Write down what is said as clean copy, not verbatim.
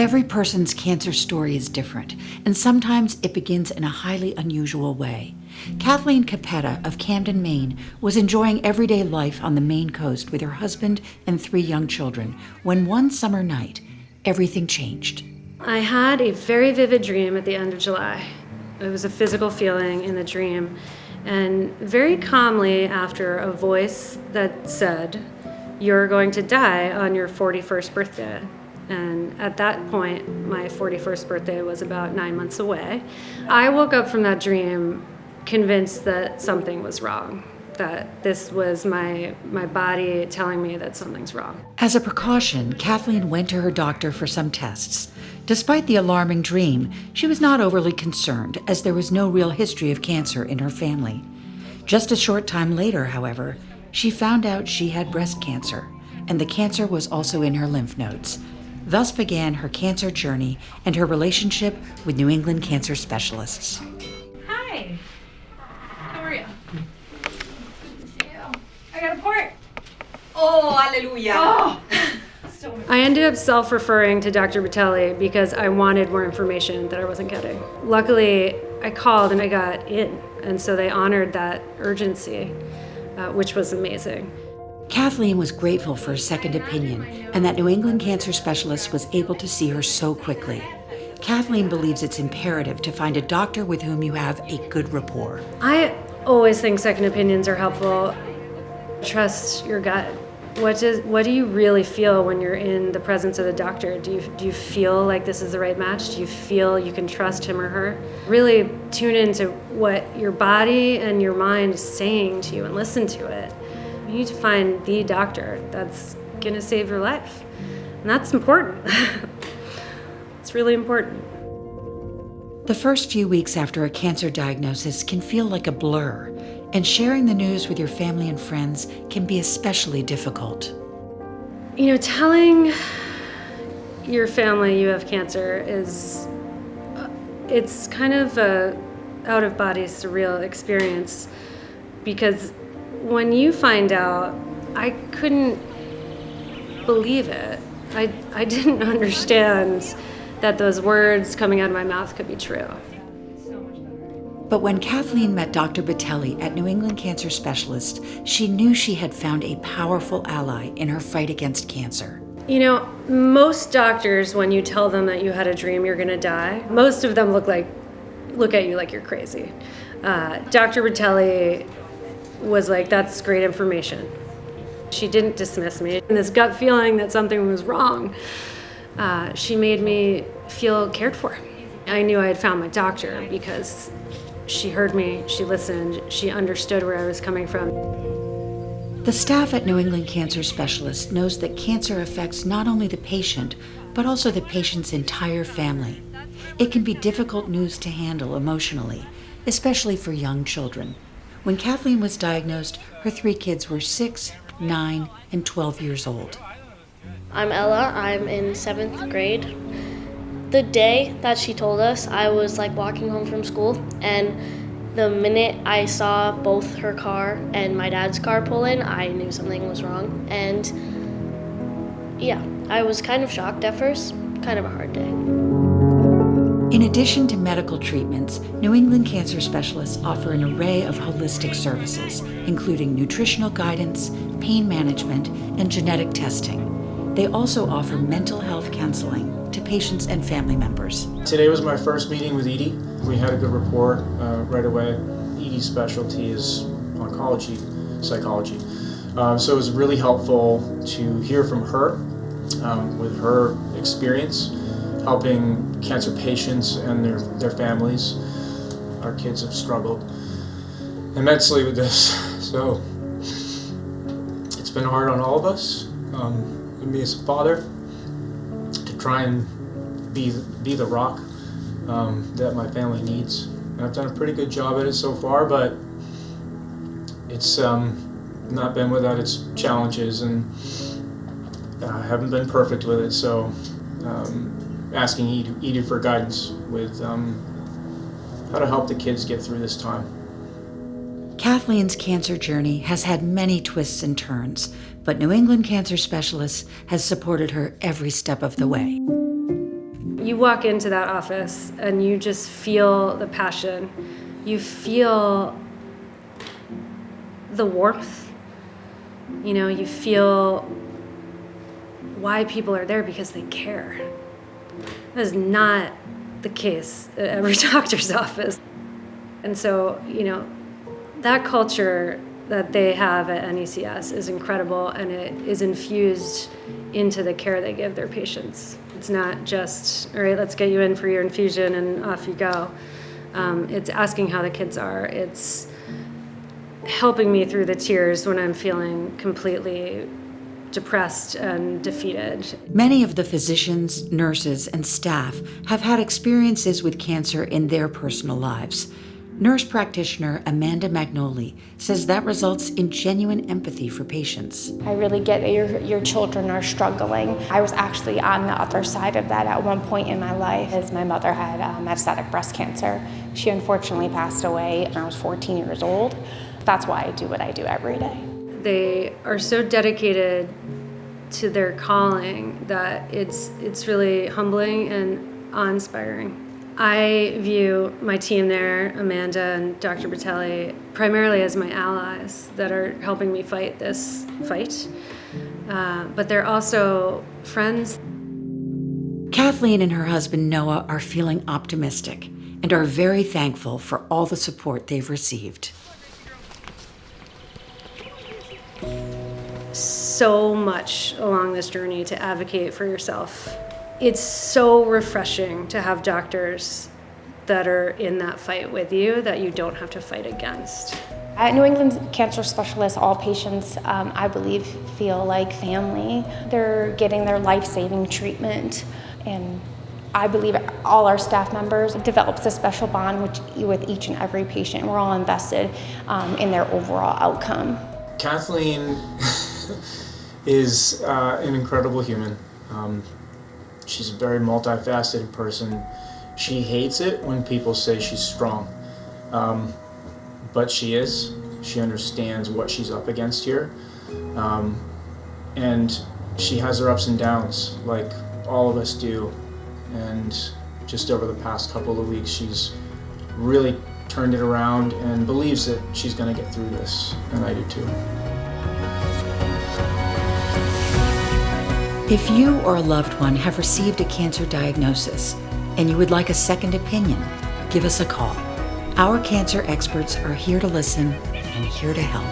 Every person's cancer story is different, and sometimes it begins in a highly unusual way. Kathleen Capetta of Camden, Maine, was enjoying everyday life on the Maine coast with her husband and 3 young children when one summer night, everything changed. I had a very vivid dream at the end of July. It was a physical feeling in the dream, and very calmly after a voice that said, "You're going to die on your 41st birthday." And at that point, my 41st birthday was about 9 months away. I woke up from that dream convinced that something was wrong, that this was my body telling me that something's wrong. As a precaution, Kathleen went to her doctor for some tests. Despite the alarming dream, she was not overly concerned, as there was no real history of cancer in her family. Just a short time later, however, she found out she had breast cancer, and the cancer was also in her lymph nodes. Thus began her cancer journey and her relationship with New England cancer specialists. Hi. How are you? Good to see you. I got a port. Oh, hallelujah. Oh. I ended up self-referring to Dr. Batelli because I wanted more information that I wasn't getting. Luckily, I called and I got in, and so they honored that urgency, which was amazing. Kathleen was grateful for a second opinion and that New England cancer specialist was able to see her so quickly. Kathleen believes it's imperative to find a doctor with whom you have a good rapport. I always think second opinions are helpful. Trust your gut. What do you really feel when you're in the presence of the doctor? Do you feel like this is the right match? Do you feel you can trust him or her? Really tune into what your body and your mind is saying to you and listen to it. You need to find the doctor that's gonna save your life. And that's important. It's really important. The first few weeks after a cancer diagnosis can feel like a blur, and sharing the news with your family and friends can be especially difficult. You know, telling your family you have cancer is, it's kind of a out-of-body surreal experience, because when you find out, I couldn't believe it. I didn't understand that those words coming out of my mouth could be true. But when Kathleen met Dr. Batelli at New England Cancer Specialists, she knew she had found a powerful ally in her fight against cancer. You know, most doctors, when you tell them that you had a dream you're gonna die, most of them look at you like you're crazy. Dr. Batelli was like, that's great information. She didn't dismiss me. And this gut feeling that something was wrong, she made me feel cared for. I knew I had found my doctor because she heard me, she listened, she understood where I was coming from. The staff at New England Cancer Specialists knows that cancer affects not only the patient, but also the patient's entire family. It can be difficult news to handle emotionally, especially for young children. When Kathleen was diagnosed, her 3 kids were 6, 9, and 12 years old. I'm Ella. I'm in 7th grade. The day that she told us, I was walking home from school, and the minute I saw both her car and my dad's car pull in, I knew something was wrong. And yeah, I was kind of shocked at first, kind of a hard day. In addition to medical treatments, New England Cancer Specialists offer an array of holistic services, including nutritional guidance, pain management, and genetic testing. They also offer mental health counseling to patients and family members. Today was my first meeting with Edie. We had a good rapport right away. Edie's specialty is oncology, psychology. So it was really helpful to hear from her with her experience helping cancer patients and their families. Our kids have struggled immensely with this, so it's been hard on all of us, and me as a father, to try and be the rock that my family needs. And I've done a pretty good job at it so far, but it's not been without its challenges, and I haven't been perfect with it, so asking Edie for guidance with how to help the kids get through this time. Kathleen's cancer journey has had many twists and turns, but New England Cancer Specialists has supported her every step of the way. You walk into that office and you just feel the passion. You feel the warmth. You know, you feel why people are there, because they care. That is not the case at every doctor's office. And so, you know, that culture that they have at NECS is incredible, and it is infused into the care they give their patients. It's not just, all right, let's get you in for your infusion and off you go. It's asking how the kids are. It's helping me through the tears when I'm feeling completely depressed and defeated. Many of the physicians, nurses, and staff have had experiences with cancer in their personal lives. Nurse practitioner Amanda Magnoli says that results in genuine empathy for patients. I really get that your children are struggling. I was actually on the other side of that at one point in my life, as my mother had metastatic breast cancer. She unfortunately passed away when I was 14 years old. That's why I do what I do every day. They are so dedicated to their calling that it's really humbling and awe-inspiring. I view my team there, Amanda and Dr. Batelli, primarily as my allies that are helping me fight this fight. But they're also friends. Kathleen and her husband Noah are feeling optimistic and are very thankful for all the support they've received. So much along this journey to advocate for yourself. It's so refreshing to have doctors that are in that fight with you that you don't have to fight against. At New England Cancer Specialists, all patients, I believe, feel like family. They're getting their life-saving treatment, and I believe all our staff members develops a special bond with each and every patient. We're all invested in their overall outcome. Kathleen is an incredible human. She's a very multifaceted person. She hates it when people say she's strong, but she is. She understands what she's up against here, and she has her ups and downs like all of us do. And just over the past couple of weeks, she's really turned it around and believes that she's going to get through this, and I do too. If you or a loved one have received a cancer diagnosis and you would like a second opinion, give us a call. Our cancer experts are here to listen and here to help.